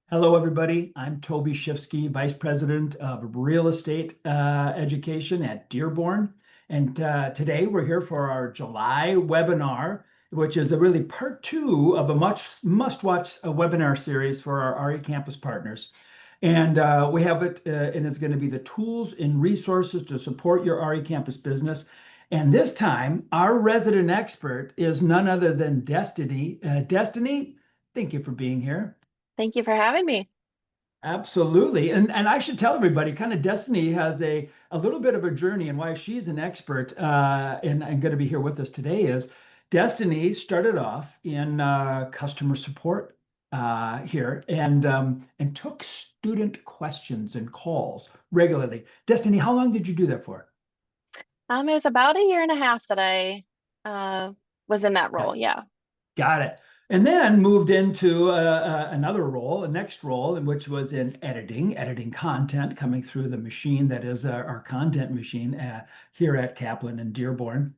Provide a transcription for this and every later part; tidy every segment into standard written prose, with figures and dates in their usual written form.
Hello, everybody. I'm Toby Schifsky, Vice President of Real Estate Education at Dearborn. And today we're here for our July webinar, which is a really part two of a must-watch webinar series for our RECampus partners. And we have it, and it's going to be the tools and resources to support your RECampus business. And this time, our resident expert is none other than Destiny. Destiny, thank you for being here. Thank you for having me. Absolutely. And I should tell everybody, kind of Destiny has a little bit of a journey, and why she's an expert and going to be here with us today is Destiny started off in customer support here and took student questions and calls regularly. Destiny, how long did you do that for? It was about a year and a half that I was in that role. Yeah. Got it. And then moved into another role, a next role, which was in editing content coming through the machine that is our content machine here at Kaplan and Dearborn.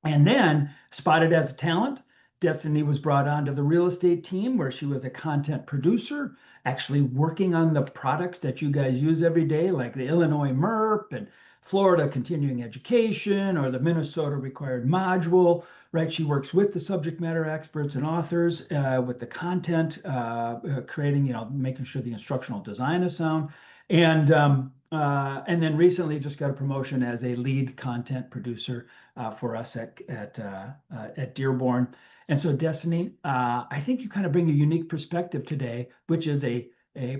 And then spotted as a talent, Destiny was brought onto the real estate team where she was a content producer, actually working on the products that you guys use every day, like the Illinois MERP and Florida continuing education or the Minnesota required module, right? She works with the subject matter experts and authors with the content, creating, making sure the instructional design is sound. And then recently just got a promotion as a lead content producer for us at Dearborn. And so, Destiny, I think you kind of bring a unique perspective today, which is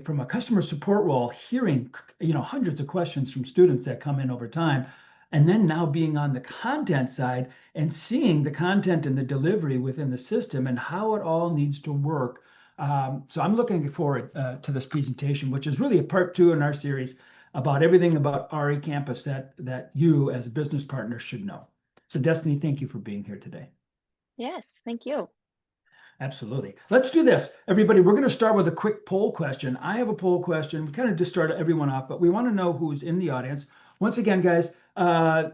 from a customer support role, hearing hundreds of questions from students that come in over time, and then now being on the content side and seeing the content and the delivery within the system and how it all needs to work. So I'm looking forward to this presentation, which is really a part two in our series about everything about RECampus that you as a business partner should know. So Destiny, thank you for being here today. Yes, thank you. Absolutely. Let's do this. Everybody, we're going to start with a quick poll question. I have a poll question. We kind of just start everyone off, but we want to know who's in the audience. Once again, guys,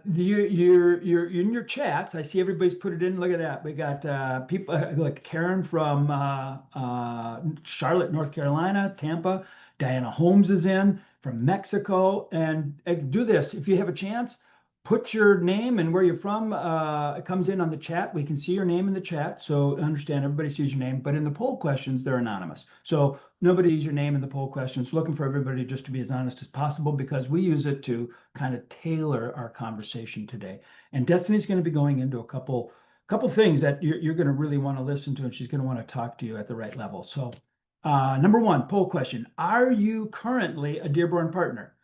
you're in your chats. I see everybody's put it in. Look at that. We got people like Karen from Charlotte, North Carolina, Tampa. Diana Holmes is in from Mexico. And do this. If you have a chance, put your name and where you're from. It comes in on the chat. We can see your name in the chat. So understand everybody sees your name, but in the poll questions, they're anonymous. So nobody sees your name in the poll questions. Looking for everybody just to be as honest as possible because we use it to kind of tailor our conversation today. And Destiny's going to be going into a couple things that you're going to really want to listen to, and she's going to want to talk to you at the right level. So number one, poll question. Are you currently a Dearborn partner?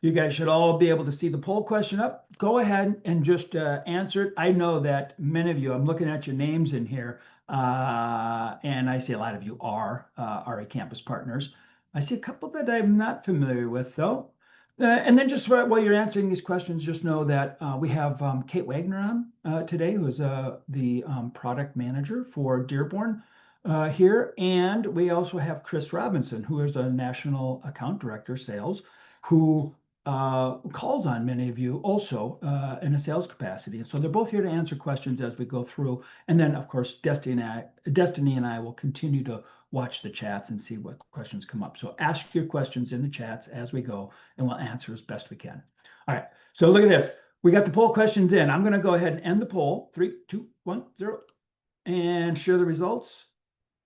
You guys should all be able to see the poll question up. Go ahead and just answer it. I know that many of you, I'm looking at your names in here, and I see a lot of you are RECampus partners. I see a couple that I'm not familiar with, though. And then just while you're answering these questions, just know that we have Kate Wagner on today, who's the product manager for Dearborn here. And we also have Chris Robinson, who is the National Account Director, Sales, who calls on many of you also in a sales capacity. And so they're both here to answer questions as we go through. And then, of course, Destiny and I will continue to watch the chats and see what questions come up. So ask your questions in the chats as we go, and we'll answer as best we can. All right, so look at this. We got the poll questions in. I'm going to go ahead and end the poll. 3, 2, 1, 0, and share the results.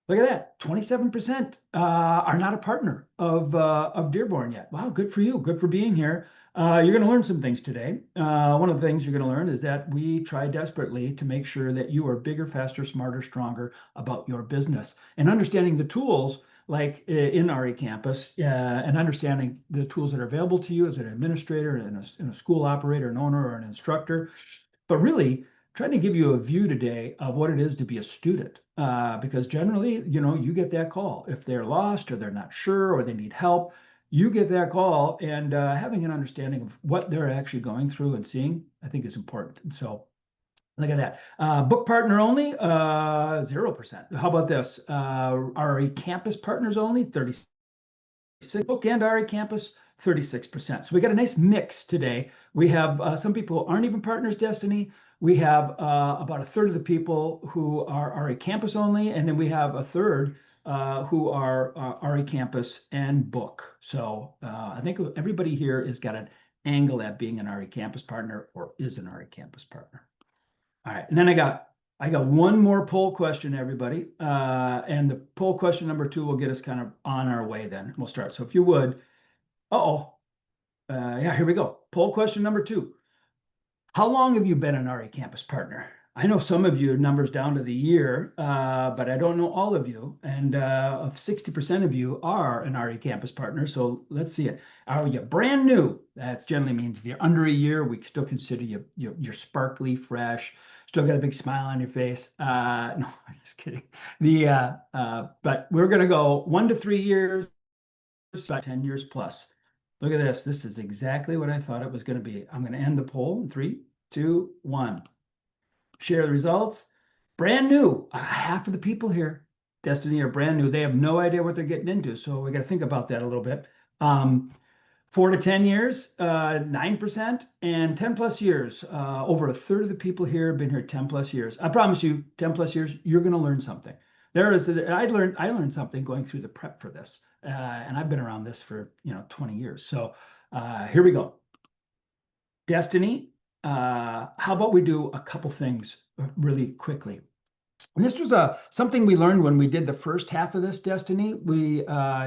Look at that, 27% are not a partner of Dearborn yet. Wow, good for you. Good for being here. You're going to learn some things today. One of the things you're going to learn is that we try desperately to make sure that you are bigger, faster, smarter, stronger about your business and understanding the tools like in RECampus and understanding the tools that are available to you as an administrator and a school operator, an owner, or an instructor. But really, trying to give you a view today of what it is to be a student, because generally, you get that call. If they're lost or they're not sure or they need help, you get that call, and having an understanding of what they're actually going through and seeing, I think is important. And so look at that. Book partner only, 0%. How about this? RECampus partners only, 36. Book and RECampus, 36%. So we got a nice mix today. We have some people who aren't even partners, Destiny. We have about a third of the people who are RECampus only, and then we have a third who are RECampus and book. So I think everybody here has got an angle at being an RECampus partner or is an RECampus partner. All right, and then I got one more poll question, everybody, and the poll question number 2 will get us kind of on our way. Then we'll start. So if you would, yeah, here we go. Poll question number 2. How long have you been an RECampus partner? I know some of you numbers down to the year, but I don't know all of you. And 60% of you are an RECampus partner. So let's see it. Are you brand new? That generally means if you're under a year, we still consider you're sparkly, fresh, still got a big smile on your face. No, I'm just kidding. But we're going to go 1 to 3 years, about 10 years plus. Look at this. This is exactly what I thought it was going to be. I'm going to end the poll in 3, 2, 1. Share the results. Brand new. Half of the people here, Destiny, are brand new. They have no idea what they're getting into. So we got to think about that a little bit. 4 to 10 years, 9%, and 10 plus years. Over a third of the people here have been here 10 plus years. I promise you, 10 plus years, you're going to learn something. I learned something going through the prep for this, and I've been around this for 20 years. So here we go. Destiny, how about we do a couple things really quickly? And this was something we learned when we did the first half of this, Destiny. We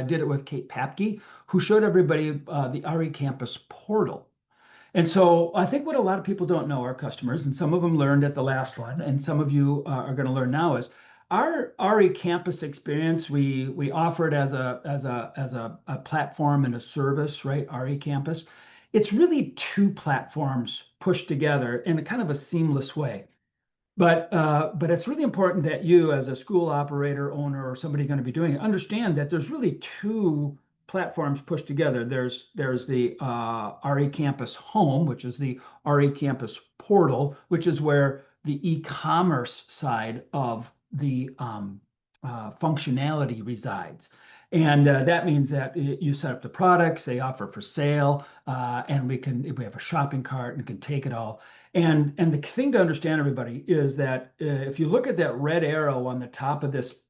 did it with Kate Papke, who showed everybody the RECampus portal. And so I think what a lot of people don't know, our customers, and some of them learned at the last one, and some of you are going to learn now, is our RECampus experience. We offer it as a platform and a service, right? RECampus. It's really 2 platforms pushed together in a kind of a seamless way. But it's really important that you, as a school operator, owner, or somebody going to be doing it, understand that there's really 2 platforms pushed together. There's the RECampus Home, which is the RECampus portal, which is where the e-commerce side of the functionality resides. And that means that you set up the products, they offer for sale, and we have a shopping cart and can take it all. And the thing to understand, everybody, is that if you look at that red arrow on the top of this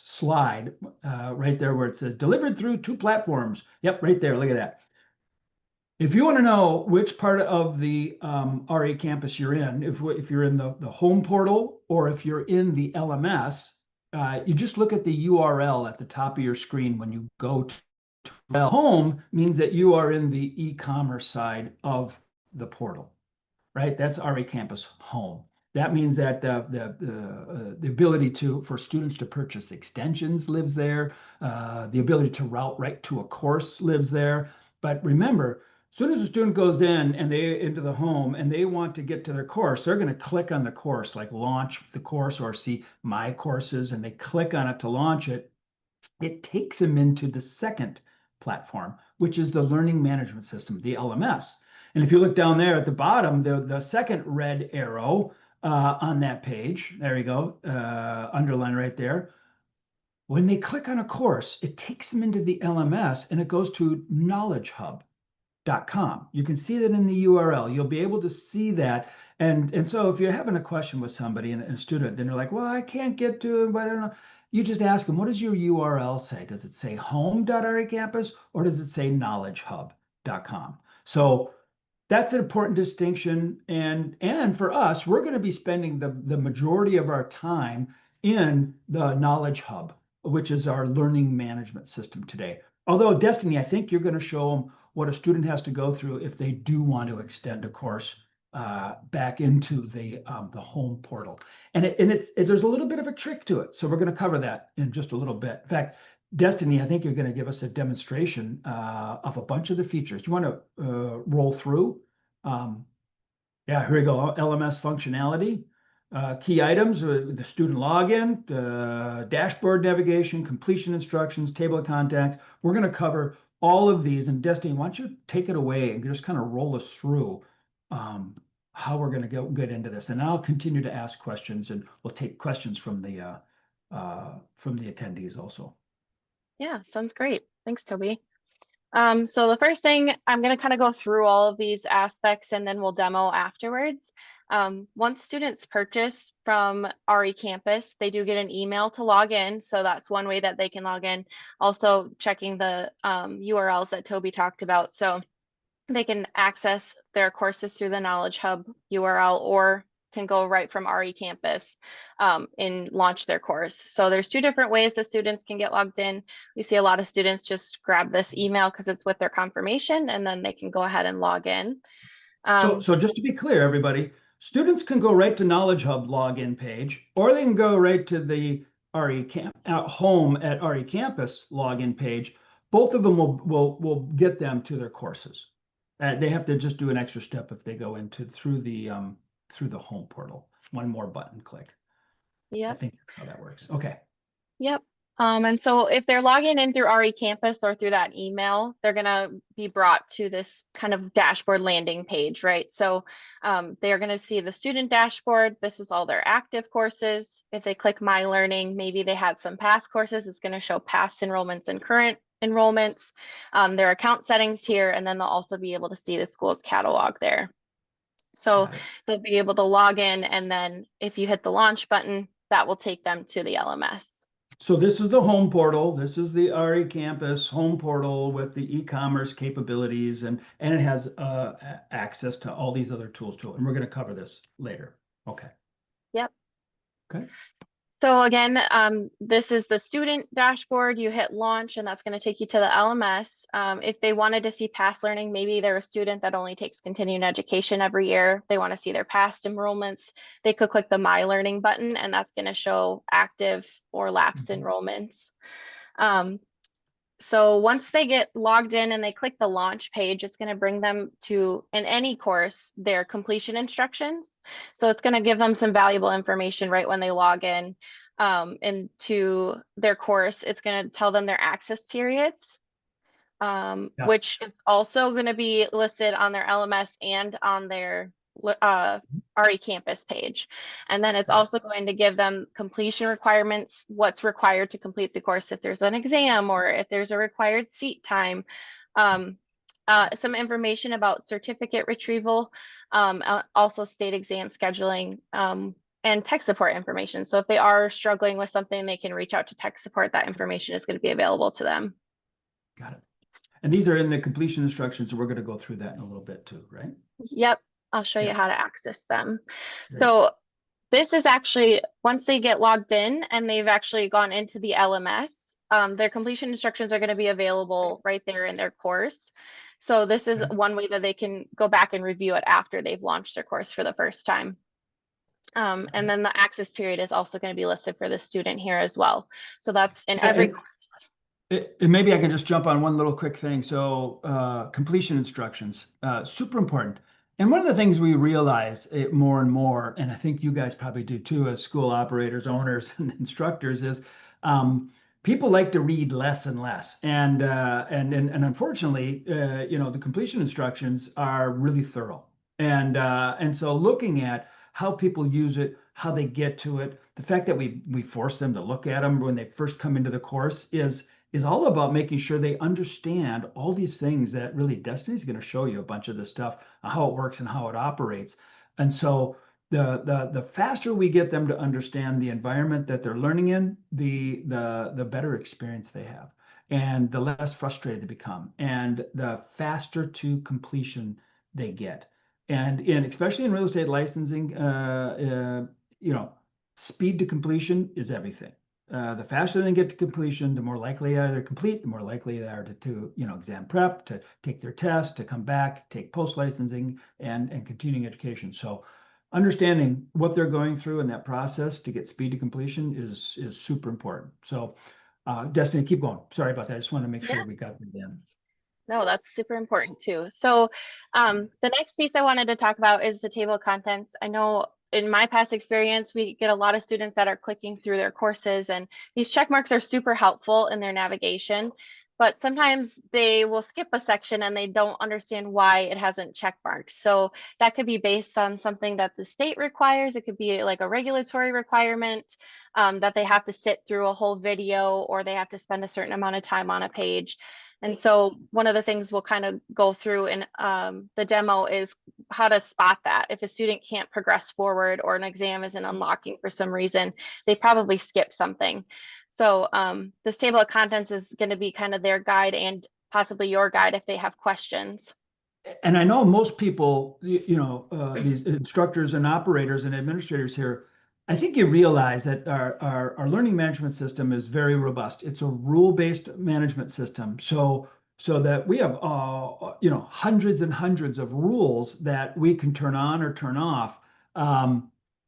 slide, right there where it says delivered through 2 platforms. Yep, right there. Look at that. If you want to know which part of the RECampus you're in, if you're in the home portal or if you're in the LMS, you just look at the URL at the top of your screen when you go to home. Means that you are in the e-commerce side of the portal, right? That's RECampus Home. That means that the ability for students to purchase extensions lives there. The ability to route right to a course lives there. But remember, as soon as a student goes into the home and they want to get to their course, they're going to click on the course, like launch the course or see my courses, and they click on it to launch it. It takes them into the second platform, which is the learning management system, the LMS. And if you look down there at the bottom, the second red arrow on that page, there you go, underline right there. When they click on a course, it takes them into the LMS and it goes to knowledgehub.com. You can see that in the URL. You'll be able to see that. And so if you're having a question with somebody and a student, then they're like, well, I can't get to it, but I don't know. You just ask them, what does your URL say? Does it say home.RECampus or does it say knowledgehub.com? So that's an important distinction. And for us, we're going to be spending the majority of our time in the Knowledge Hub, which is our learning management system today. Although, Destiny, I think you're going to show them what a student has to go through if they do want to extend a course back into the home portal. And there's a little bit of a trick to it. So we're going to cover that in just a little bit. In fact, Destiny, I think you're going to give us a demonstration of a bunch of the features. You want to roll through? Yeah, here we go. LMS functionality. Key items, the student login, dashboard navigation, completion instructions, table of contacts. We're going to cover all of these. And Destiny, why don't you take it away and just kind of roll us through how we're going to get into this. And I'll continue to ask questions, and we'll take questions from the attendees also. Yeah, sounds great. Thanks, Toby. So the first thing, I'm going to kind of go through all of these aspects and then we'll demo afterwards. Once students purchase from RECampus, they do get an email to log in. So that's one way that they can log in. Also checking the URLs that Toby talked about. So they can access their courses through the Knowledge Hub URL or can go right from RECampus and launch their course. So there's two different ways that students can get logged in. We see a lot of students just grab this email because it's with their confirmation and then they can go ahead and log in. So just to be clear, everybody, students can go right to Knowledge Hub login page, or they can go right to the home at RECampus login page. Both of them will get them to their courses. They have to just do an extra step if they go into through the home portal. One more button click. I Yep. think that's how that works. Okay. Yep. And so if they're logging in through RECampus or through that email, they're going to be brought to this kind of dashboard landing page, right? So they're going to see the student dashboard. This is all their active courses. If they click My Learning, maybe they had some past courses. It's going to show past enrollments and current enrollments, their account settings here, and then they'll also be able to see the school's catalog there. So they'll be able to log in, and then if you hit the launch button, that will take them to the LMS. So this is the home portal. This is the RECampus home portal with the e-commerce capabilities, and it has access to all these other tools too. And we're going to cover this later. Okay. Yep. Okay. So again, this is the student dashboard. You hit launch and that's going to take you to the LMS. If they wanted to see past learning, maybe they're a student that only takes continuing education every year. They want to see their past enrollments. They could click the My Learning button and that's going to show active or lapsed enrollments. So once they get logged in and they click the launch page, it's going to bring them to, in any course, their completion instructions. So it's going to give them some valuable information right when they log in into their course. It's going to tell them their access periods, which is also going to be listed on their LMS and on their RECampus page. And then it's also going to give them completion requirements, what's required to complete the course, if there's an exam or if there's a required seat time, some information about certificate retrieval, also state exam scheduling, and tech support information. So if they are struggling with something, they can reach out to tech support. That information is going to be available to them. Got it. And these are in the completion instructions, so we're going to go through that in a little bit too, right? Yep. I'll show you how to access them. Great. So this is actually, once they get logged in and they've actually gone into the LMS, their completion instructions are going to be available right there in their course. So this is one way that they can go back and review it after they've launched their course for the first time. And then the access period is also going to be listed for the student here as well. So that's in every course. And maybe I can just jump on one little quick thing. So completion instructions, super important. And one of the things we realize more and more, and I think you guys probably do too as school operators, owners, and instructors, is people like to read less and less. And unfortunately, the completion instructions are really thorough. And so looking at how people use it, how they get to it, the fact that we force them to look at them when they first come into the course is all about making sure they understand all these things that really Destiny's going to show you a bunch of this stuff, how it works and how it operates. And so the faster we get them to understand the environment that they're learning in, the better experience they have, and the less frustrated they become, and the faster to completion they get. And especially in real estate licensing, speed to completion is everything. The faster they get to completion, the more likely they are to complete, the more likely they are to exam prep, to take their test, to come back, take post-licensing and continuing education. So understanding what they're going through in that process to get speed to completion is super important. So Destiny, keep going. Sorry about that. I just want to make sure we got it in. No, that's super important too. So the next piece I wanted to talk about is the table of contents. I know in my past experience, we get a lot of students that are clicking through their courses, and these check marks are super helpful in their navigation, but sometimes they will skip a section and they don't understand why it hasn't check marks. So that could be based on something that the state requires. It could be like a regulatory requirement that they have to sit through a whole video, or they have to spend a certain amount of time on a page. And so one of the things we'll kind of go through in the demo is how to spot that. If a student can't progress forward or an exam isn't unlocking for some reason, they probably skipped something. So this table of contents is going to be kind of their guide and possibly your guide if they have questions. And I know most people, these instructors and operators and administrators here, I think you realize that our learning management system is very robust. It's a rule-based management system. So that we have, hundreds and hundreds of rules that we can turn on or turn off,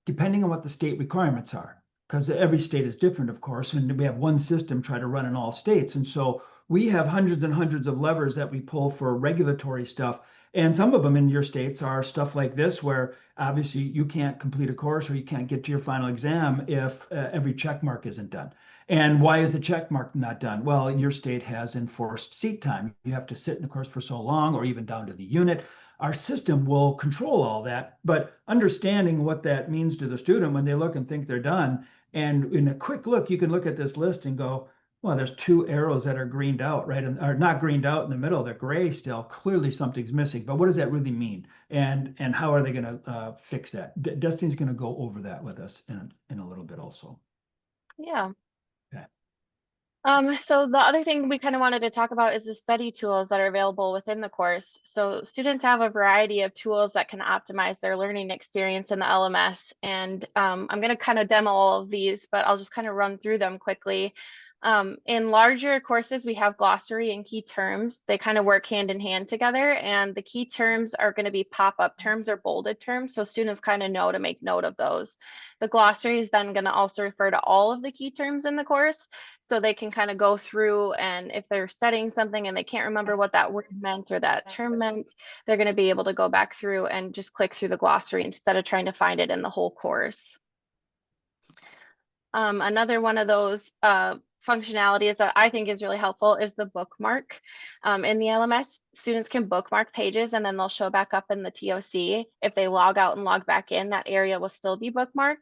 depending on what the state requirements are. Because every state is different, of course, and we have one system try to run in all states. And so we have hundreds and hundreds of levers that we pull for regulatory stuff. And some of them in your states are stuff like this, where obviously you can't complete a course or you can't get to your final exam if every check mark isn't done. And why is the check mark not done? Well, your state has enforced seat time. You have to sit in the course for so long, or even down to the unit. Our system will control all that, but understanding what that means to the student when they look and think they're done. And in a quick look, you can look at this list and go, well, there's two arrows that are greened out, right? And are not greened out in the middle, they're gray still. Clearly something's missing, but what does that really mean? And how are they going to fix that? Destiny's going to go over that with us in a little bit also. Yeah. Okay. So the other thing we kind of wanted to talk about is the study tools that are available within the course. So students have a variety of tools that can optimize their learning experience in the LMS. And I'm going to kind of demo all of these, but I'll just kind of run through them quickly. In larger courses, we have glossary and key terms. They kind of work hand in hand together, and the key terms are going to be pop-up terms or bolded terms, so students kind of know to make note of those. The glossary is then going to also refer to all of the key terms in the course, so they can kind of go through, and if they're studying something and they can't remember what that word meant or that term meant, they're going to be able to go back through and just click through the glossary instead of trying to find it in the whole course. Another one of those functionalities that I think is really helpful is the bookmark. In the LMS, students can bookmark pages and then they'll show back up in the TOC. If they log out and log back in, that area will still be bookmarked.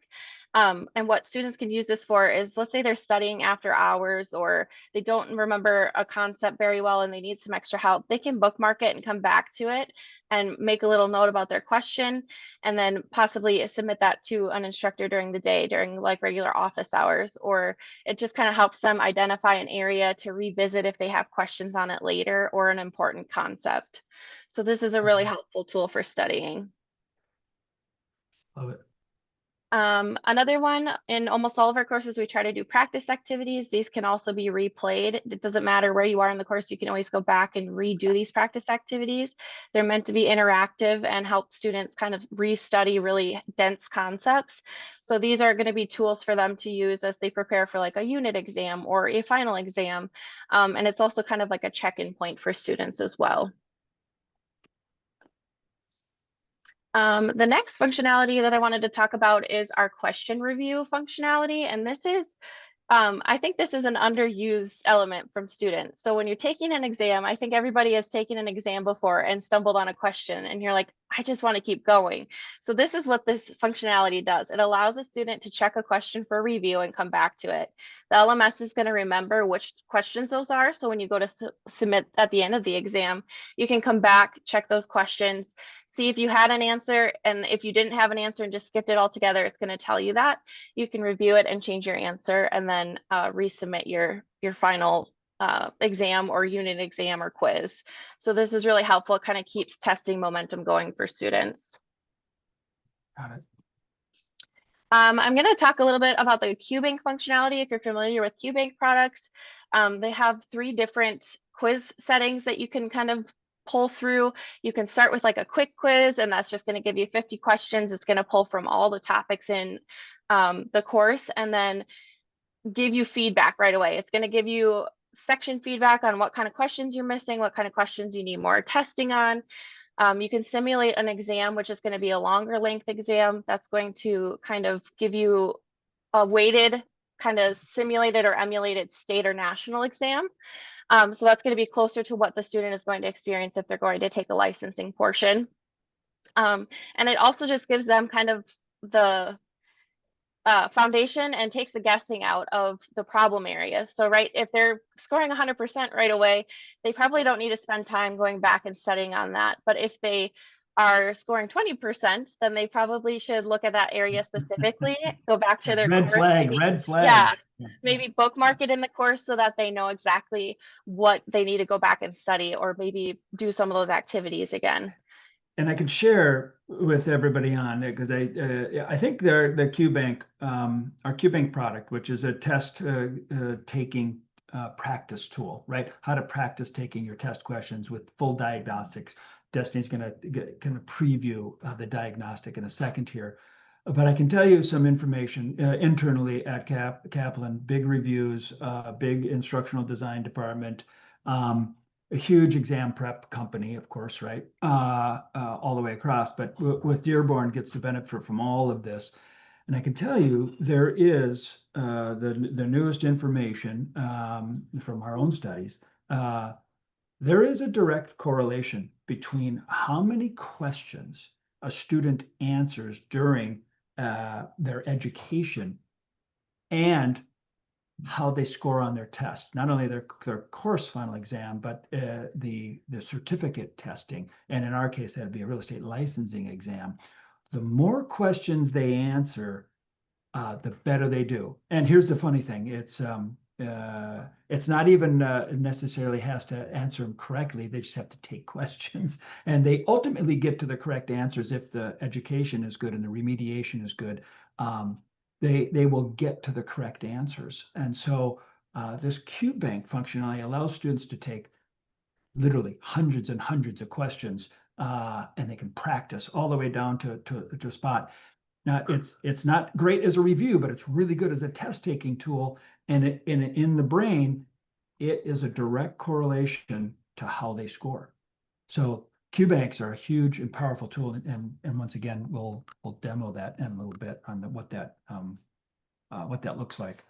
And what students can use this for is, let's say they're studying after hours or they don't remember a concept very well and they need some extra help, they can bookmark it and come back to it and make a little note about their question and then possibly submit that to an instructor during the day, during like regular office hours, or it just kind of helps them identify an area to revisit if they have questions on it later or an important concept. So this is a really helpful tool for studying. Love it. Another one, in almost all of our courses, we try to do practice activities. These can also be replayed. It doesn't matter where you are in the course, you can always go back and redo these practice activities. They're meant to be interactive and help students kind of restudy really dense concepts. So these are going to be tools for them to use as they prepare for like a unit exam or a final exam. And it's also kind of like a check-in point for students as well. The next functionality that I wanted to talk about is our question review functionality. And this is, I think this is an underused element from students. So when you're taking an exam, I think everybody has taken an exam before and stumbled on a question and you're like, I just want to keep going. So this is what this functionality does. It allows a student to check a question for review and come back to it. The LMS is going to remember which questions those are. So when you go to submit at the end of the exam, you can come back, check those questions, see if you had an answer, and if you didn't have an answer and just skipped it altogether, it's going to tell you that. You can review it and change your answer and then resubmit your final exam or unit exam or quiz. So this is really helpful. It kind of keeps testing momentum going for students. Got it. I'm going to talk a little bit about the QBank functionality. If you're familiar with QBank products, they have 3 different quiz settings that you can kind of pull through. You can start with like a quick quiz, and that's just going to give you 50 questions. It's going to pull from all the topics in the course and then give you feedback right away. It's going to give you section feedback on what kind of questions you're missing, what kind of questions you need more testing on. You can simulate an exam, which is going to be a longer length exam. That's going to kind of give you a weighted, kind of simulated or emulated state or national exam. So that's going to be closer to what the student is going to experience if they're going to take a licensing portion. And it also just gives them kind of the foundation and takes the guessing out of the problem areas. So, right, if they're scoring 100% right away, they probably don't need to spend time going back and studying on that. But if they are scoring 20%, then they probably should look at that area specifically, go back to their Red course, flag, maybe, red yeah, flag. maybe bookmark it in the course so that they know exactly what they need to go back and study, or maybe do some of those activities again. And I can share with everybody on it because I think the QBank, our QBank product, which is a test taking practice tool, right? How to practice taking your test questions with full diagnostics. Destiny's going to kind of preview the diagnostic in a second here. But I can tell you some information internally at Kaplan, big reviews, big instructional design department. A huge exam prep company, of course, right? All the way across, but with Dearborn gets to benefit from all of this. And I can tell you there is the newest information from our own studies. There is a direct correlation between how many questions a student answers during their education and how they score on their test, not only their course final exam, but the certificate testing. And in our case, that'd be a real estate licensing exam. The more questions they answer, the better they do. And here's the funny thing: it's not even necessarily has to answer them correctly. They just have to take questions, and they ultimately get to the correct answers if the education is good and the remediation is good. They will get to the correct answers. And so this QBank functionality allows students to take literally hundreds and hundreds of questions, and they can practice all the way down to a spot. Now, it's not great as a review, but it's really good as a test-taking tool. And in the brain, it is a direct correlation to how they score. So QBanks are a huge and powerful tool. And once again, we'll demo that in a little bit on what that looks like.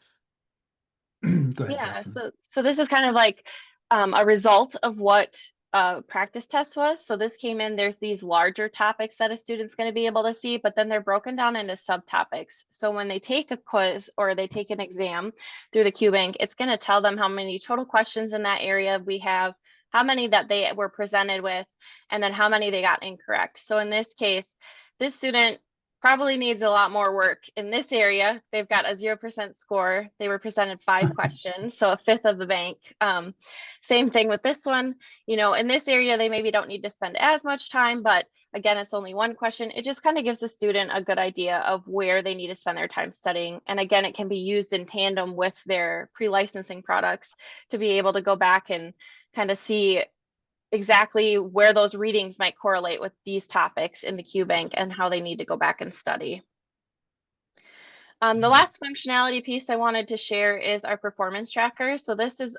Go ahead, Yeah, Justin. so this is kind of like a result of what practice test was. So this came in, there's these larger topics that a student's going to be able to see, but then they're broken down into subtopics. So when they take a quiz or they take an exam through the QBank, it's going to tell them how many total questions in that area we have, how many that they were presented with, and then how many they got incorrect. So in this case, this student probably needs a lot more work in this area. They've got a 0% score. They were presented 5 questions, so a fifth of the bank. Same thing with this one. You know, in this area, they maybe don't need to spend as much time, but again, it's only 1 question. It just kind of gives the student a good idea of where they need to spend their time studying. And again, it can be used in tandem with their pre-licensing products to be able to go back and kind of see exactly where those readings might correlate with these topics in the QBank and how they need to go back and study. The last functionality piece I wanted to share is our performance tracker. So this is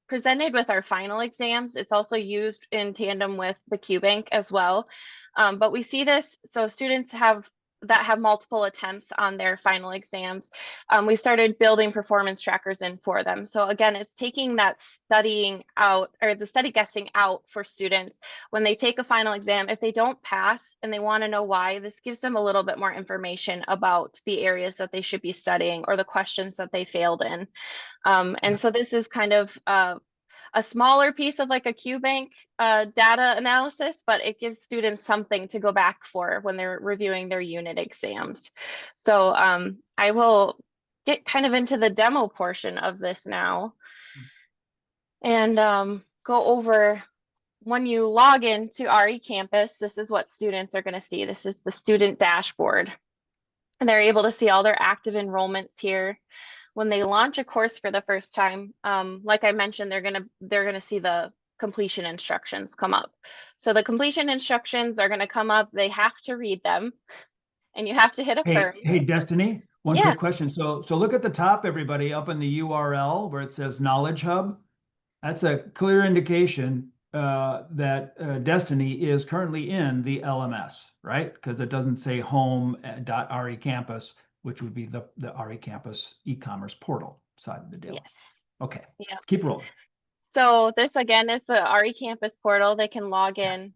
presented with our final exams. It's also used in tandem with the QBank as well. But we see this, so students have multiple attempts on their final exams. We started building performance trackers in for them. So again, it's taking that studying out, or the study guessing out for students when they take a final exam. If they don't pass and they want to know why, this gives them a little bit more information about the areas that they should be studying or the questions that they failed in. And so this is kind of a smaller piece of like a QBank data analysis, but it gives students something to go back for when they're reviewing their unit exams. So I will get kind of into the demo portion of this now and go over when you log into RECampus. This is what students are going to see. This is the student dashboard, and they're able to see all their active enrollments here. When they launch a course for the first time, like I mentioned, they're gonna see the completion instructions come up. So the completion instructions are gonna come up. They have to read them, and you have to hit affirm. Hey, Destiny, one Yeah. quick question. So look at the top, everybody, up in the URL where it says Knowledge Hub. That's a clear indication that Destiny is currently in the LMS, right? Because it doesn't say home.RECampus, which would be the RECampus e-commerce portal side of the deal. Yes. Okay. Yeah. Keep rolling. So this again is the RECampus portal. They can log in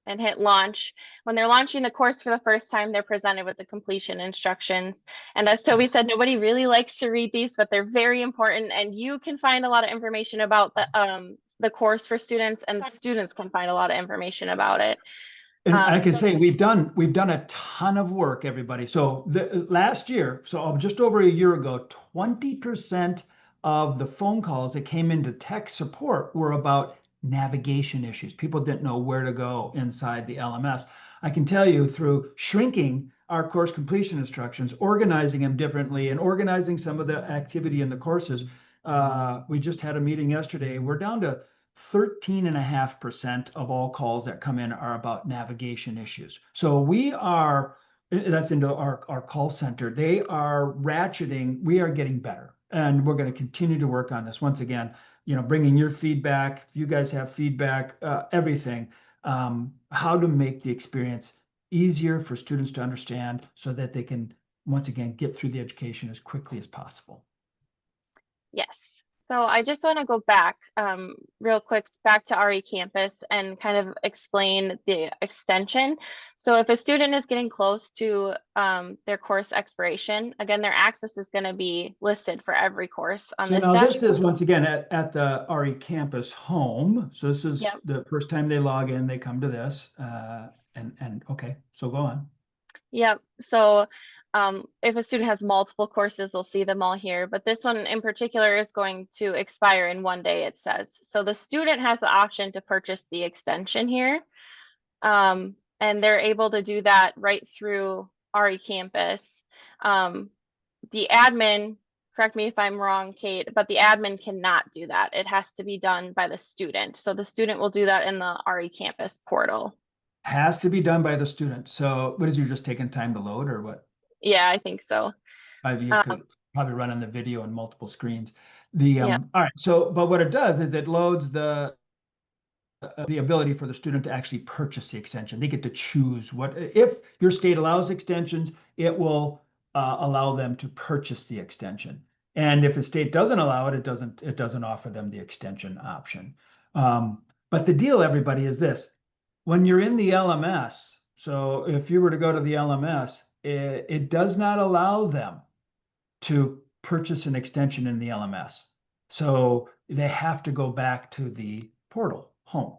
and hit launch. When they're launching the course for the first time, they're presented with the completion instructions. And as Toby said, nobody really likes to read these, but they're very important. And you can find a lot of information about the course for students, and the students can find a lot of information about it. And I can So say we've done a ton of work, everybody. So last year, so just over a year ago, 20% of the phone calls that came into tech support were about navigation issues. People didn't know where to go inside the LMS. I can tell you through shrinking our course completion instructions, organizing them differently, and organizing some of the activity in the courses. We just had a meeting yesterday. We're down to 13.5% of all calls that come in are about navigation issues. So that's into our call center. They are ratcheting, we are getting better. And we're going to continue to work on this. Once again, bringing your feedback, if you guys have feedback, everything, how to make the experience easier for students to understand so that they can, once again, get through the education as quickly as possible. yes. So I just want to go back real quick back to RECampus and kind of explain the extension. So if a student is getting close to their course expiration, again, their access is going to be listed for every course on So this now this is dashboard. once again at the RECampus home. So this is Yep. the first time they log in, they come to this. And okay, so go on. Yep. So if a student has multiple courses, they'll see them all here. But this one in particular is going to expire in one day, it says. So the student has the option to purchase the extension here. And they're able to do that right through RECampus. The admin, correct me if I'm wrong, Kate, but the admin cannot do that. It has to be done by the student. So the student will do that in the RECampus portal. Has to be done by the student. So what is you just taking time to load or what? Yeah, I think so. You could probably run on the video on multiple screens. The Yeah. all right. So but what it does is it loads the ability for the student to actually purchase the extension. They get to choose what, if your state allows extensions, it will allow them to purchase the extension. And if the state doesn't allow it, it doesn't offer them the extension option. But the deal, everybody, is this: when you're in the LMS, so if you were to go to the LMS, it does not allow them to purchase an extension in the LMS. So they have to go back to the portal home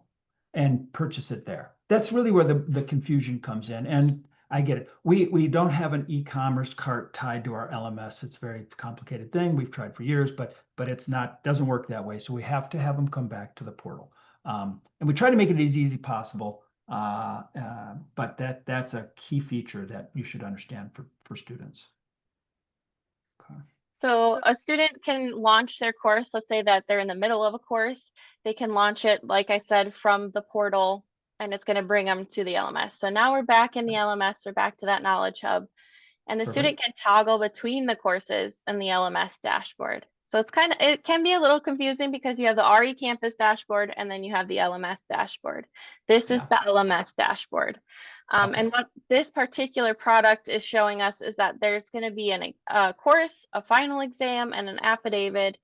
and purchase it there. That's really where the confusion comes in. And I get it. We don't have an e-commerce cart tied to our LMS. It's a very complicated thing. We've tried for years, but doesn't work that way. So we have to have them come back to the portal. And we try to make it as easy possible. But that's a key feature that you should understand for students. Okay. So a student can launch their course. Let's say that they're in the middle of a course. They can launch it, like I said, from the portal, and it's going to bring them to the LMS. So now we're back in the LMS. We're back to that Knowledge Hub. And the student can toggle between the courses in the LMS dashboard. So it can be a little confusing because you have the RECampus dashboard and then you have the LMS dashboard. This is the LMS dashboard. And what this particular product is showing us is that there's going to be a course, a final exam, and an affidavit.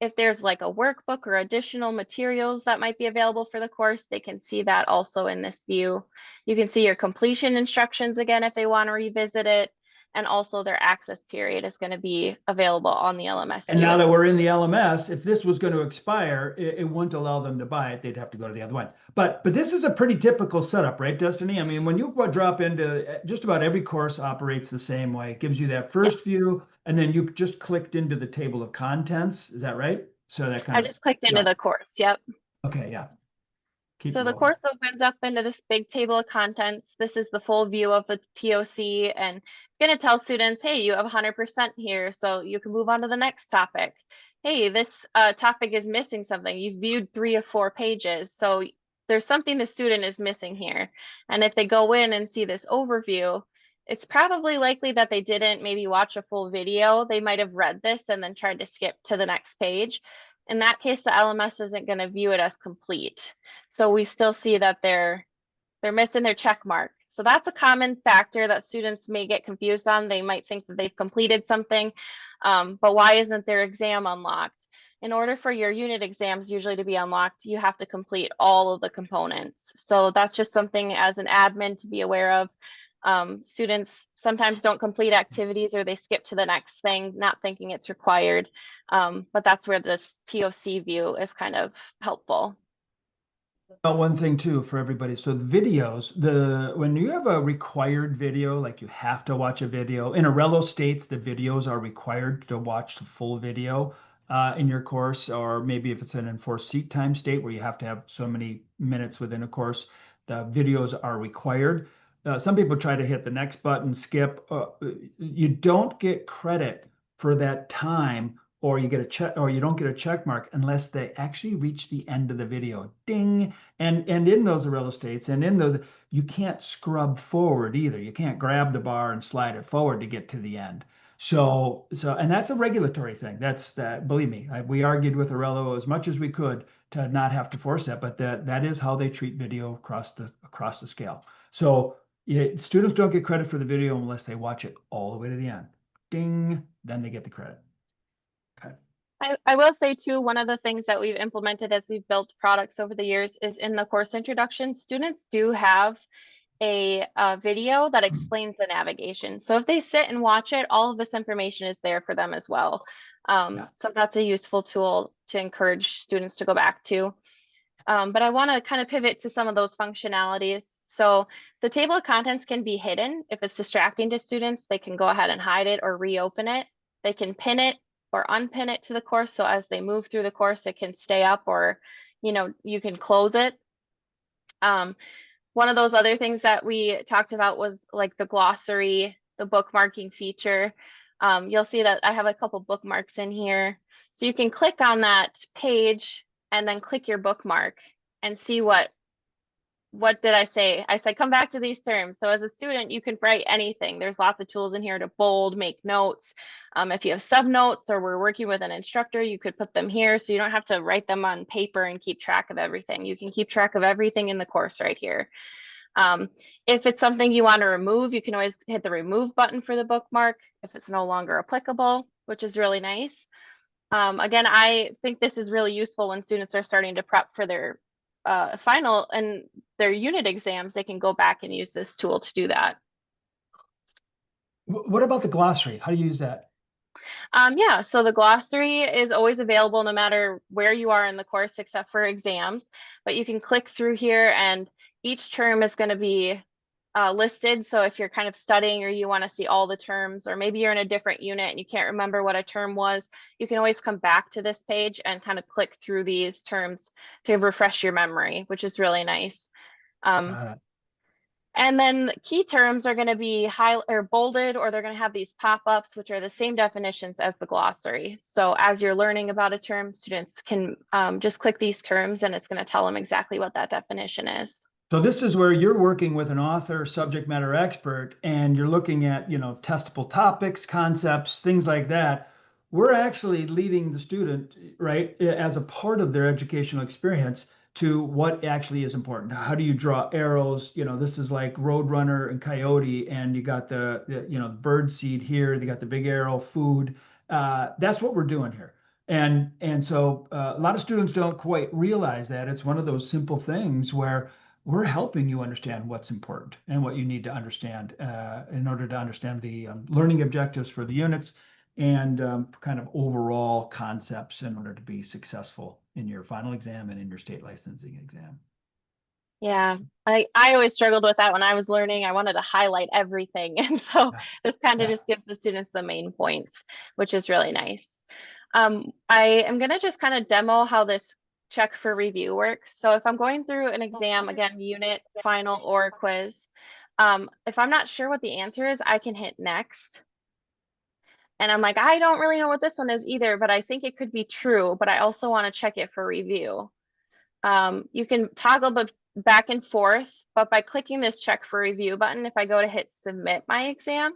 If there's like a workbook or additional materials that might be available for the course, they can see that also in this view. You can see your completion instructions again if they want to revisit it. And also their access period is going to be available on the LMS. And now that we're in the LMS, if this was going to expire, it wouldn't allow them to buy it. They'd have to go to the other one. But this is a pretty typical setup, right, Destiny? I mean, when you drop into just about every course operates the same way. It gives you that first view, and then you just clicked into the table of contents. Is that right? So that kind I just clicked into the course. Yep. Okay, yeah. So the course opens up into this big table of contents. This is the full view of the TOC, and it's going to tell students, hey, you have 100% here, so you can move on to the next topic. Hey, this topic is missing something. You've viewed 3 or 4 pages, so there's something the student is missing here. And if they go in and see this overview, it's probably likely that they didn't maybe watch a full video. They might have read this and then tried to skip to the next page. In that case, the LMS isn't going to view it as complete. So we still see that they're missing their check mark. So that's a common factor that students may get confused on. They might think that they've completed something, but why isn't their exam unlocked? in order for your unit exams usually to be unlocked, you have to complete all of the components. So that's just something as an admin to be aware of. Students sometimes don't complete activities or they skip to the next thing, not thinking it's required. But that's where this TOC view is kind of helpful. One thing too for everybody. So the videos, when you have a required video, like you have to watch a video, in Arello states the videos are required to watch the full video in your course, or maybe if it's an enforced seat time state where you have to have so many minutes within a course, the videos are required. Some people try to hit the next button, skip. You don't get credit for that time, or you get a check, or you don't get a check mark unless they actually reach the end of the video. Ding. And in those real estates and in those, you can't scrub forward either. You can't grab the bar and slide it forward to get to the end. And that's a regulatory thing. That's that. Believe me, we argued with Arello as much as we could to not have to force that, but that is how they treat video across the scale. So students don't get credit for the video unless they watch it all the way to the end. Ding, then they get the credit. Okay. I will say too, one of the things that we've implemented as we've built products over the years is in the course introduction, students do have a video that explains the navigation. So if they sit and watch it, all of this information is there for them as well. Yeah. So that's a useful tool to encourage students to go back to. But I want to kind of pivot to some of those functionalities. So the table of contents can be hidden. If it's distracting to students, they can go ahead and hide it or reopen it. They can pin it or unpin it to the course. So as they move through the course, it can stay up, or, you can close it. One of those other things that we talked about was like the glossary, the bookmarking feature. You'll see that I have a couple bookmarks in here. So you can click on that page and then click your bookmark and see what did I say? I said, come back to these terms. So as a student, you can write anything. There's lots of tools in here to bold, make notes. If you have sub notes or we're working with an instructor, you could put them here. So you don't have to write them on paper and keep track of everything. You can keep track of everything in the course right here. If it's something you want to remove, you can always hit the remove button for the bookmark if it's no longer applicable, which is really nice. Again, I think this is really useful when students are starting to prep for their final and their unit exams. They can go back and use this tool to do that. What about the glossary? How do you use that? Yeah, so the glossary is always available no matter where you are in the course except for exams, but you can click through here and each term is going to be listed. So if you're kind of studying or you want to see all the terms, or maybe you're in a different unit and you can't remember what a term was, you can always come back to this page and kind of click through these terms to refresh your memory, which is really nice. And then key terms are going to be bolded, or they're going to have these pop-ups, which are the same definitions as the glossary. So as you're learning about a term, students can just click these terms and it's going to tell them exactly what that definition is. So this is where you're working with an author, subject matter expert, and you're looking at, testable topics, concepts, things like that. We're actually leading the student, right, as a part of their educational experience to what actually is important. How do you draw arrows? This is like Roadrunner and Coyote, and you got the bird seed here, you got the big arrow, food. That's what we're doing here. And so a lot of students don't quite realize that. It's one of those simple things where we're helping you understand what's important and what you need to understand in order to understand the learning objectives for the units and kind of overall concepts in order to be successful in your final exam and in your state licensing exam. Yeah, I always struggled with that when I was learning. I wanted to highlight everything. And so this kind of just gives the students the main points, which is really nice. I am going to just kind of demo how this check for review works. So if I'm going through an exam, again, unit, final, or quiz, if I'm not sure what the answer is, I can hit next. And I'm like, I don't really know what this one is either, but I think it could be true, but I also want to check it for review. You can toggle back and forth, but by clicking this check for review button, if I go to hit submit my exam,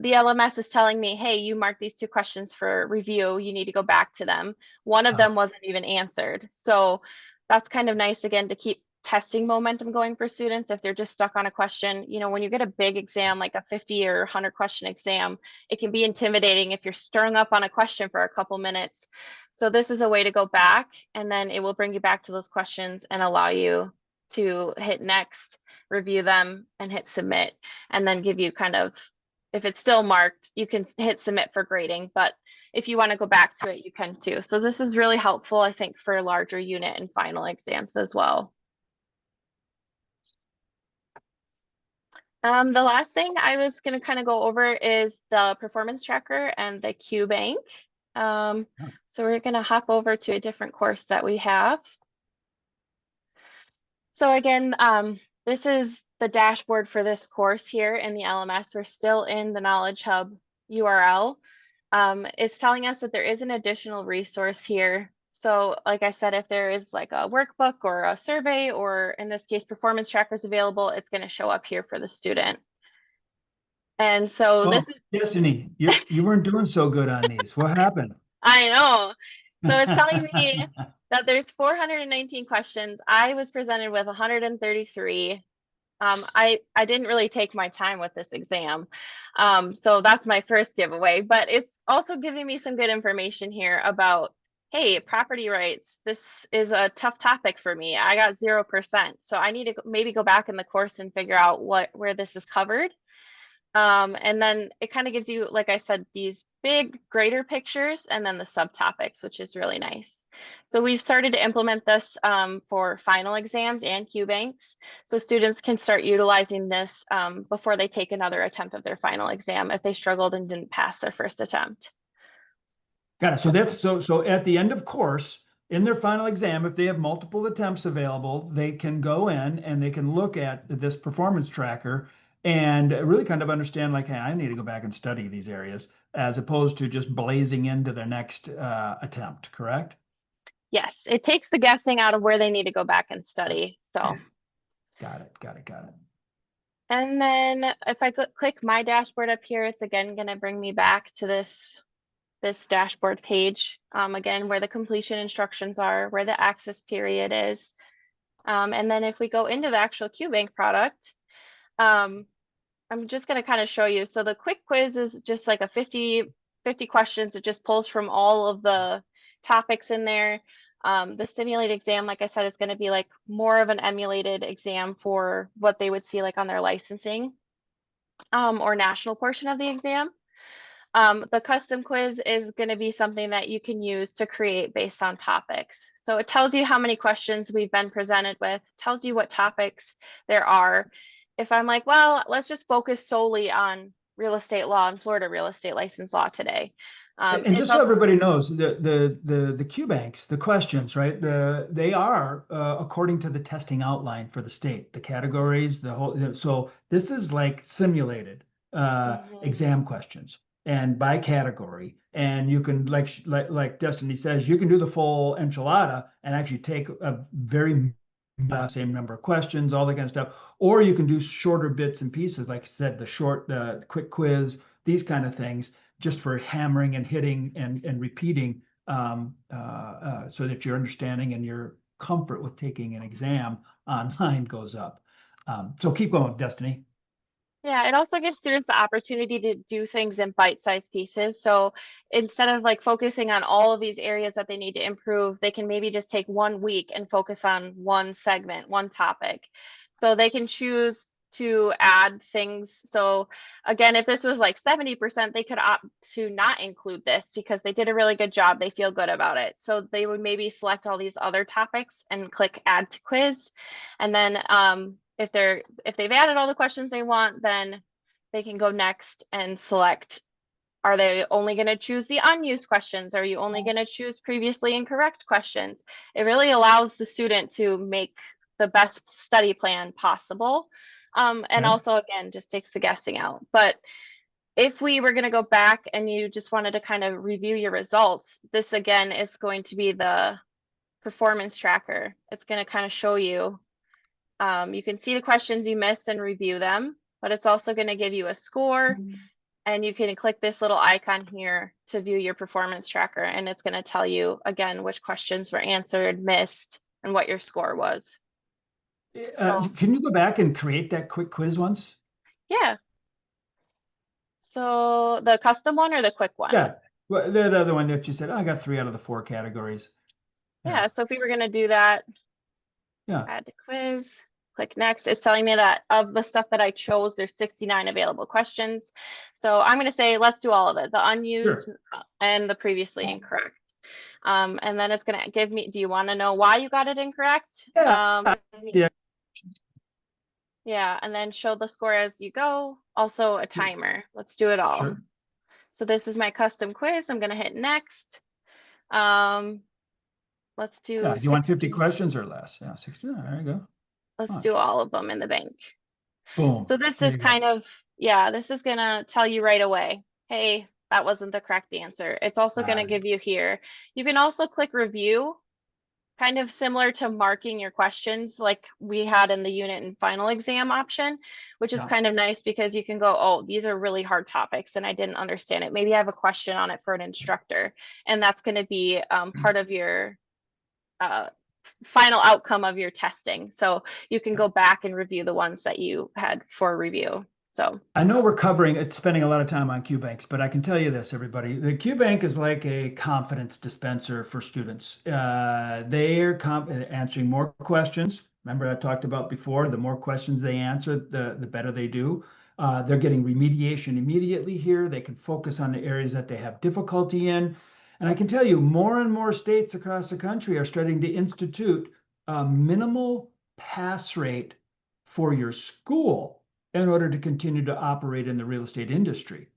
the LMS is telling me, hey, you marked these 2 questions for review. You need to go back to them. One of them wasn't even answered. So that's kind of nice, again, to keep testing momentum going for students if they're just stuck on a question. You know, when you get a big exam, like a 50 or 100 question exam, it can be intimidating if you're stirring up on a question for a couple minutes. So this is a way to go back, and then it will bring you back to those questions and allow you to hit next, review them, and hit submit, and then give you kind of, if it's still marked, you can hit submit for grading, but if you want to go back to it, you can too. So this is really helpful, I think, for larger unit and final exams as well. The last thing I was going to kind of go over is the performance tracker and the Q bank. So we're going to hop over to a different course that we have. So again, this is the dashboard for this course here in the LMS. We're still in the Knowledge Hub URL. It's telling us that there is an additional resource here. So like I said, if there is like a workbook or a survey, or in this case, performance trackers available, it's going to show up here for the student. And so Oh, this is, Destiny, you weren't doing so good on these. What happened? I know. So it's telling me that there's 419 questions. I was presented with 133. I didn't really take my time with this exam. So that's my first giveaway, but it's also giving me some good information here about, hey, property rights. This is a tough topic for me. I got 0%. So I need to maybe go back in the course and figure out where this is covered. And then it kind of gives you, like I said, these big, greater pictures and then the subtopics, which is really nice. So we've started to implement this for final exams and Q banks. So students can start utilizing this before they take another attempt of their final exam if they struggled and didn't pass their first attempt. Got it. So that's so at the end of course, in their final exam, if they have multiple attempts available, they can go in and they can look at this performance tracker and really kind of understand like, hey, I need to go back and study these areas as opposed to just blazing into their next attempt, correct? Yes, it takes the guessing out of where they need to go back and study. So, Got it. Got it. Got it. and then if I click my dashboard up here, it's again going to bring me back to this dashboard page, again, where the completion instructions are, where the access period is. And then if we go into the actual QBank product, I'm just going to kind of show you. So the quick quiz is just like a 50 questions. It just pulls from all of the topics in there. The simulated exam, like I said, is going to be like more of an emulated exam for what they would see like on their licensing or national portion of the exam. The custom quiz is going to be something that you can use to create based on topics. So it tells you how many questions we've been presented with, tells you what topics there are. If I'm like, well, let's just focus solely on real estate law and Florida real estate license law today. And just so everybody knows, the Q banks, the questions, right? They are according to the testing outline for the state, the categories, the whole. So this is like simulated exam questions and by category. And you can like Destiny says, you can do the full enchilada and actually take a very same number of questions, all that kind of stuff, or you can do shorter bits and pieces, like I said, the quick quiz, these kind of things, just for hammering and hitting and repeating so that your understanding and your comfort with taking an exam online goes up. So keep going, Destiny. Yeah, it also gives students the opportunity to do things in bite-sized pieces. So instead of like focusing on all of these areas that they need to improve, they can maybe just take 1 week and focus on one segment, one topic. So they can choose to add things. So again, if this was like 70%, they could opt to not include this because they did a really good job. They feel good about it. So they would maybe select all these other topics and click add to quiz. And then if they've added all the questions they want, then they can go next and select, are they only going to choose the unused questions? Are you only going to choose previously incorrect questions? It really allows the student to make the best study plan possible. And Okay. also, again, just takes the guessing out. But if we were going to go back and you just wanted to kind of review your results, this again is going to be the performance tracker. It's going to kind of show you. You can see the questions you missed and review them, but it's also going to give you a score, and you can click this little icon here to view your performance tracker, and it's going to tell you again which questions were answered, missed, and what your score was. So, Can you go back and create that quick quiz once? yeah. So the custom one or the quick one? Yeah, well, that other one that you said, "Oh, I got 3 out of the 4 categories. Yeah, Yeah, so if we were gonna do that, yeah, add to quiz, click next. It's telling me that of the stuff that I chose, there's 69 available questions. So I'm gonna say, let's do all of it, the unused sure. and the previously incorrect. And then it's gonna give me, do you wanna know why you got it incorrect? Yeah, yeah, Yeah, and then show the score as you go. Also a timer. Let's do it all. sure. So this is my custom quiz. I'm gonna hit next. Um, let's Yeah, do do you want 50 60. questions or less? Yeah, 69, there you go. Let's do Launch. all of them in the bank. Boom, So this there is you go. kind of, yeah, this is gonna tell you right away, hey, that wasn't the correct answer. It's also gonna Got it. give you here. You can also click review, kind of similar to marking your questions like we had in the unit and final exam option, which is Yeah. kind of nice because you can go, oh, these are really hard topics and I didn't understand it. Maybe I have a question on it for an instructor, and that's going to be part of your uh, final outcome of your testing. So you can go back and review the ones that you had for review. So I know we're covering it's spending a lot of time on Q banks, but I can tell you this, everybody. The Q bank is like a confidence dispenser for students. They're answering more questions. Remember, I talked about before, the more questions they answer, the better they do. They're getting remediation immediately here. They can focus on the areas that they have difficulty in. And I can tell you, more and more states across the country are starting to institute a minimal pass rate for your school in order to continue to operate in the real estate industry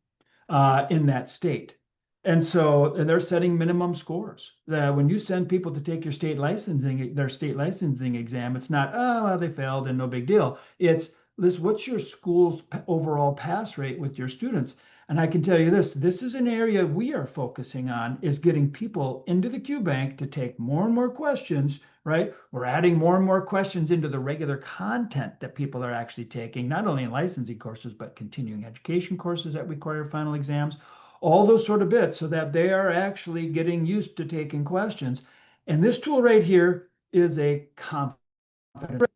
in that state. And so they're setting minimum scores. When you send people to take their state licensing exam, it's not, oh, well, they failed and no big deal. It's, Liz, what's your school's overall pass rate with your students? And I can tell you this is an area we are focusing on, is getting people into the Q Bank to take more and more questions, right? We're adding more and more questions into the regular content that people are actually taking, not only in licensing courses, but continuing education courses that require final exams, all those sort of bits, so that they are actually getting used to taking questions. And this tool right here is a confidence.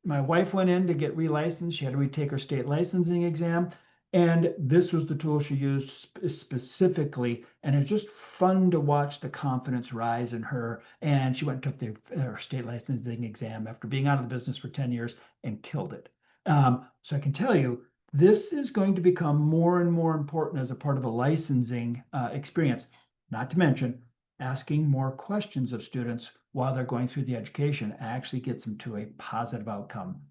My wife went in to get relicensed. She had to retake her state licensing exam. And this was the tool she used specifically. And it's just fun to watch the confidence rise in her. And she went and took her state licensing exam after being out of the business for 10 years and killed it. So I can tell you, this is going to become more and more important as a part of a licensing experience. Not to mention, asking more questions of students while they're going through the education actually gets them to a positive outcome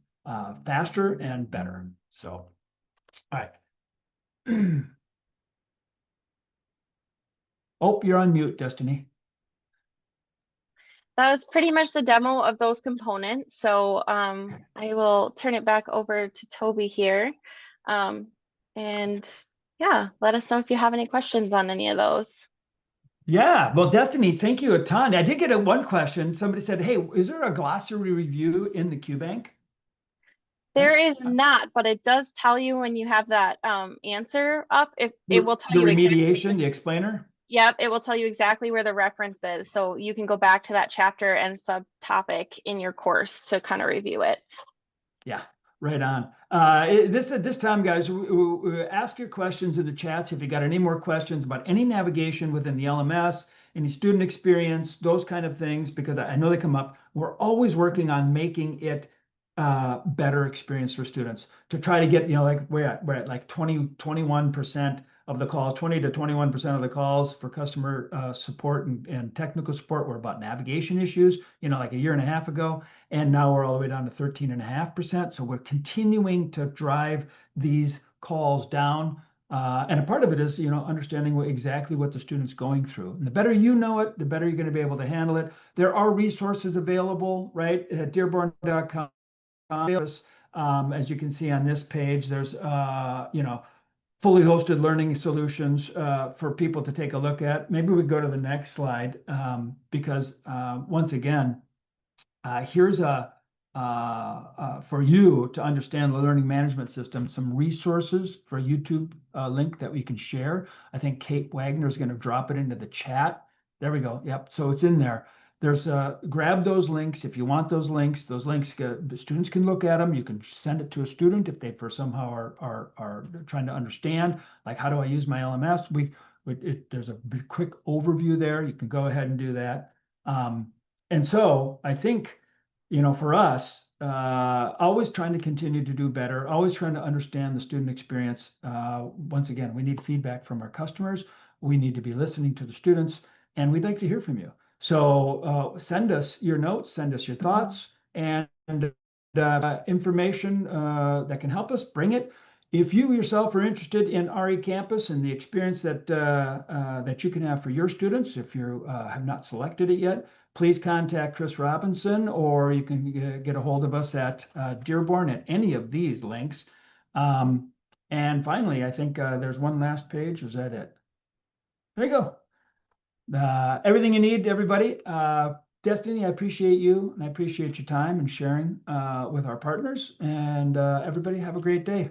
faster and better. So, all right. Oh, you're on mute, Destiny. that was pretty much the demo of those components. So I will turn it back over to Toby here. Um, and yeah, let us know if you have any questions on any of those. Yeah, well, Destiny, thank you a ton. I did get one question. Somebody said, "Hey, is there a glossary review in the QBank?" There is not, but it does tell you when you have that answer up, if it will tell The you exactly. remediation, the explainer. Yep, it will tell you exactly where the reference is. So you can go back to that chapter and subtopic in your course to kind of review it. Yeah, right on. This time, guys, ask your questions in the chats if you got any more questions about any navigation within the LMS, any student experience, those kind of things, because I know they come up. We're always working on making it better experience for students to try to get, like we're at like 21% of the calls, 20 to 21% of the calls for customer support and technical support were about navigation issues, like a year and a half ago. And now we're all the way down to 13.5%. So we're continuing to drive these calls down. And a part of it is, understanding exactly what the student's going through. And the better you know it, the better you're going to be able to handle it. There are resources available, right, at dearborn.com. As you can see on this page, there's, fully hosted learning solutions for people to take a look at. Maybe we go to the next slide because once again, here's for you to understand the learning management system, some resources for a YouTube link that we can share. I think Kate Wagner is going to drop it into the chat. There we go. Yep. So it's in there. there's grab those links if you want those links. Those links, the students can look at them. You can send it to a student if they for somehow are trying to understand, like, how do I use my LMS? There's a quick overview there. You can go ahead and do that. And so I think, for us, always trying to continue to do better, always trying to understand the student experience. Once again, we need feedback from our customers. We need to be listening to the students, and we'd like to hear from you. So send us your notes, send us your thoughts, and information that can help us. Bring it. If you yourself are interested in RECampus and the experience that you can have for your students, if you have not selected it yet, please contact Chris Robinson, or you can get a hold of us at Dearborn at any of these links. And finally, I think there's one last page. Is that it? There you go. Everything you need, everybody. Destiny, I appreciate you, and I appreciate your time and sharing with our partners. And everybody have a great day.